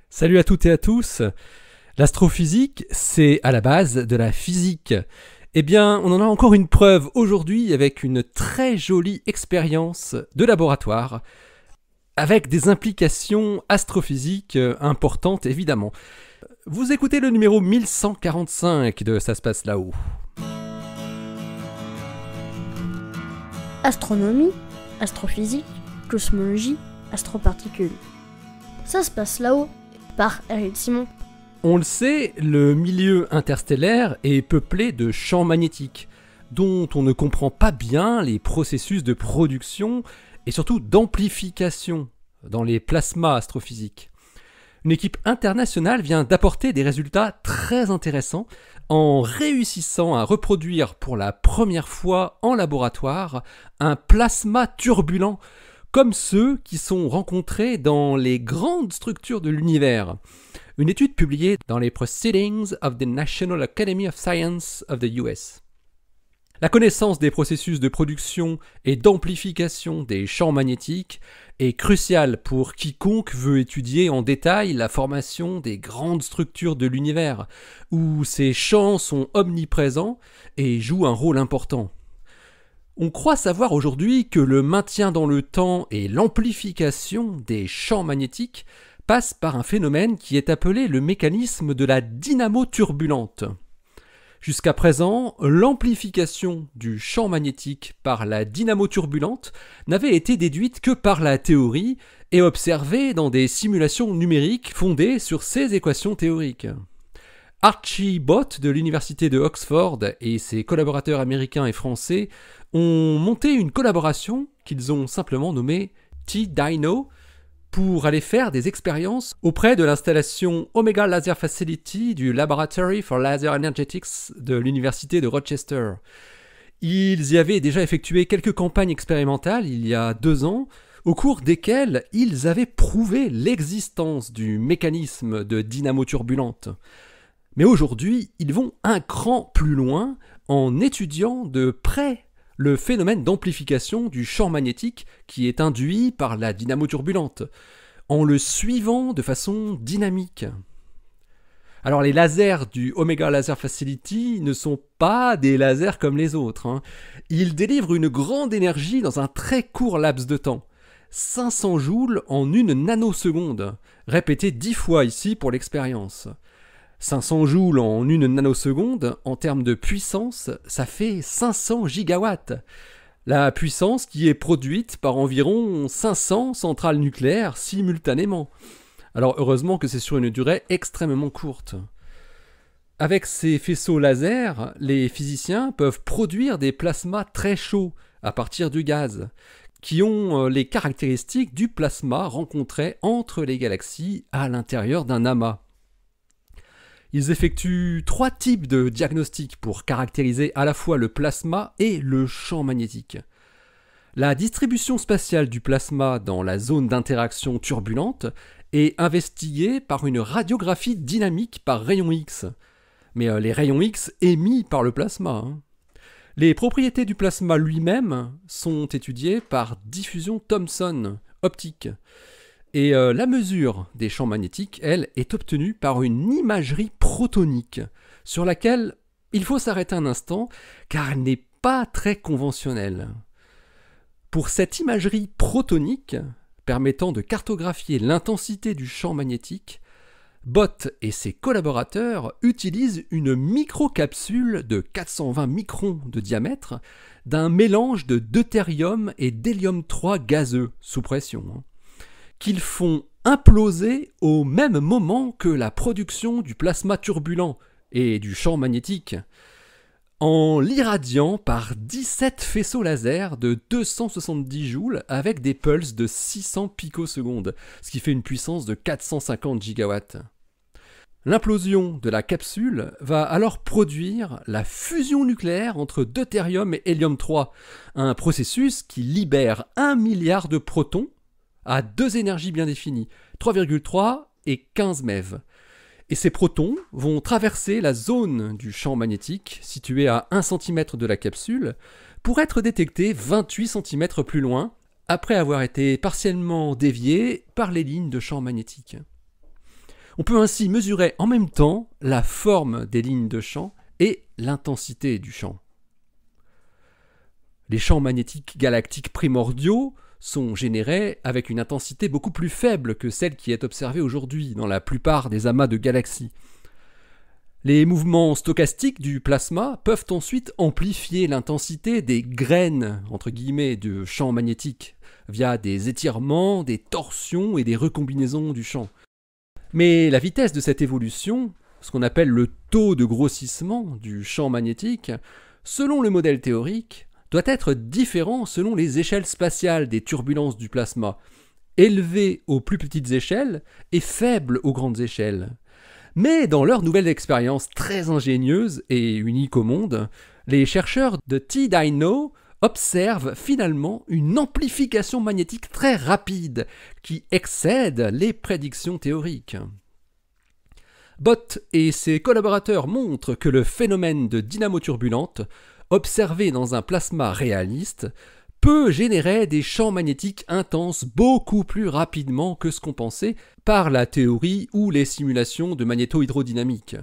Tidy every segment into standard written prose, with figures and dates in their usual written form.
Salut à toutes et à tous. L'astrophysique, c'est à la base de la physique. Eh bien, on en a encore une preuve aujourd'hui avec une très jolie expérience de laboratoire, avec des implications astrophysiques importantes évidemment. Vous écoutez le numéro 1145 de Ça se passe là-haut. Astronomie, astrophysique, cosmologie, astroparticules. Ça se passe là-haut, par Eric Simon. On le sait, le milieu interstellaire est peuplé de champs magnétiques, dont on ne comprend pas bien les processus de production et surtout d'amplification dans les plasmas astrophysiques. Une équipe internationale vient d'apporter des résultats très intéressants en réussissant à reproduire pour la première fois en laboratoire un plasma turbulent comme ceux qui sont rencontrés dans les grandes structures de l'univers. Une étude publiée dans les Proceedings of the National Academy of Science of the US. La connaissance des processus de production et d'amplification des champs magnétiques est cruciale pour quiconque veut étudier en détail la formation des grandes structures de l'univers, où ces champs sont omniprésents et jouent un rôle important. On croit savoir aujourd'hui que le maintien dans le temps et l'amplification des champs magnétiques passe par un phénomène qui est appelé le mécanisme de la dynamo turbulente. Jusqu'à présent, l'amplification du champ magnétique par la dynamo turbulente n'avait été déduite que par la théorie et observée dans des simulations numériques fondées sur ces équations théoriques. Archie Bott de l'université de Oxford et ses collaborateurs américains et français ont monté une collaboration qu'ils ont simplement nommée T-Dyno pour aller faire des expériences auprès de l'installation Omega Laser Facility du Laboratory for Laser Energetics de l'université de Rochester. Ils y avaient déjà effectué quelques campagnes expérimentales il y a 2 ans, au cours desquelles ils avaient prouvé l'existence du mécanisme de dynamo turbulente. Mais aujourd'hui, ils vont un cran plus loin en étudiant de près le phénomène d'amplification du champ magnétique qui est induit par la dynamo turbulente, en le suivant de façon dynamique. Alors les lasers du Omega Laser Facility ne sont pas des lasers comme les autres. Ils délivrent une grande énergie dans un très court laps de temps. 500 joules en 1 nanoseconde, répété 10 fois ici pour l'expérience. 500 joules en 1 nanoseconde, en termes de puissance, ça fait 500 gigawatts. La puissance qui est produite par environ 500 centrales nucléaires simultanément. Alors heureusement que c'est sur une durée extrêmement courte. Avec ces faisceaux laser, les physiciens peuvent produire des plasmas très chauds à partir du gaz, qui ont les caractéristiques du plasma rencontré entre les galaxies à l'intérieur d'un amas. Ils effectuent 3 types de diagnostics pour caractériser à la fois le plasma et le champ magnétique. La distribution spatiale du plasma dans la zone d'interaction turbulente est investiguée par une radiographie dynamique par rayons X. Mais les rayons X émis par le plasma. Les propriétés du plasma lui-même sont étudiées par diffusion Thomson optique. Et la mesure des champs magnétiques, elle, est obtenue par une imagerie protonique, sur laquelle il faut s'arrêter un instant, car elle n'est pas très conventionnelle. Pour cette imagerie protonique, permettant de cartographier l'intensité du champ magnétique, Bott et ses collaborateurs utilisent une microcapsule de 420 microns de diamètre d'un mélange de deutérium et d'hélium-3 gazeux sous pression, qu'ils font imploser au même moment que la production du plasma turbulent et du champ magnétique, en l'irradiant par 17 faisceaux laser de 270 joules avec des pulses de 600 picosecondes, ce qui fait une puissance de 450 gigawatts. L'implosion de la capsule va alors produire la fusion nucléaire entre deutérium et hélium-3, un processus qui libère 1 milliard de protons à 2 énergies bien définies, 3,3 et 15 MeV. Et ces protons vont traverser la zone du champ magnétique, située à 1 cm de la capsule, pour être détectés 28 cm plus loin, après avoir été partiellement déviés par les lignes de champ magnétique. On peut ainsi mesurer en même temps la forme des lignes de champ et l'intensité du champ. Les champs magnétiques galactiques primordiaux sont générés avec une intensité beaucoup plus faible que celle qui est observée aujourd'hui dans la plupart des amas de galaxies. Les mouvements stochastiques du plasma peuvent ensuite amplifier l'intensité des graines, entre guillemets, de champ magnétique, via des étirements, des torsions et des recombinaisons du champ. Mais la vitesse de cette évolution, ce qu'on appelle le taux de grossissement du champ magnétique, selon le modèle théorique, doit être différent selon les échelles spatiales des turbulences du plasma, élevé aux plus petites échelles et faible aux grandes échelles. Mais dans leur nouvelle expérience très ingénieuse et unique au monde, les chercheurs de TDyno observent finalement une amplification magnétique très rapide qui excède les prédictions théoriques. Bott et ses collaborateurs montrent que le phénomène de dynamo turbulente, observé dans un plasma réaliste, peut générer des champs magnétiques intenses beaucoup plus rapidement que ce qu'on pensait par la théorie ou les simulations de magnéto-hydrodynamique.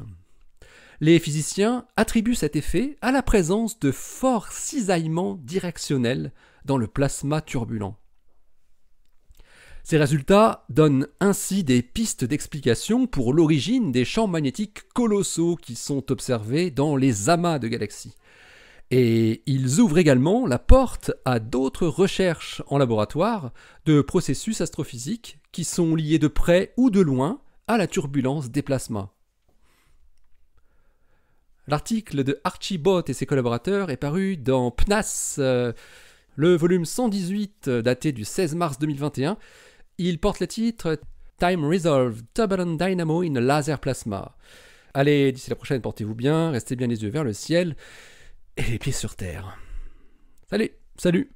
Les physiciens attribuent cet effet à la présence de forts cisaillements directionnels dans le plasma turbulent. Ces résultats donnent ainsi des pistes d'explication pour l'origine des champs magnétiques colossaux qui sont observés dans les amas de galaxies. Et ils ouvrent également la porte à d'autres recherches en laboratoire de processus astrophysiques qui sont liés de près ou de loin à la turbulence des plasmas. L'article de Archie Bott et ses collaborateurs est paru dans PNAS, le volume 118 daté du 16 mars 2021. Il porte le titre « Time Resolved Turbulent Dynamo in a Laser Plasma ». Allez, d'ici la prochaine, portez-vous bien, restez bien les yeux vers le ciel et les pieds sur terre. Salut.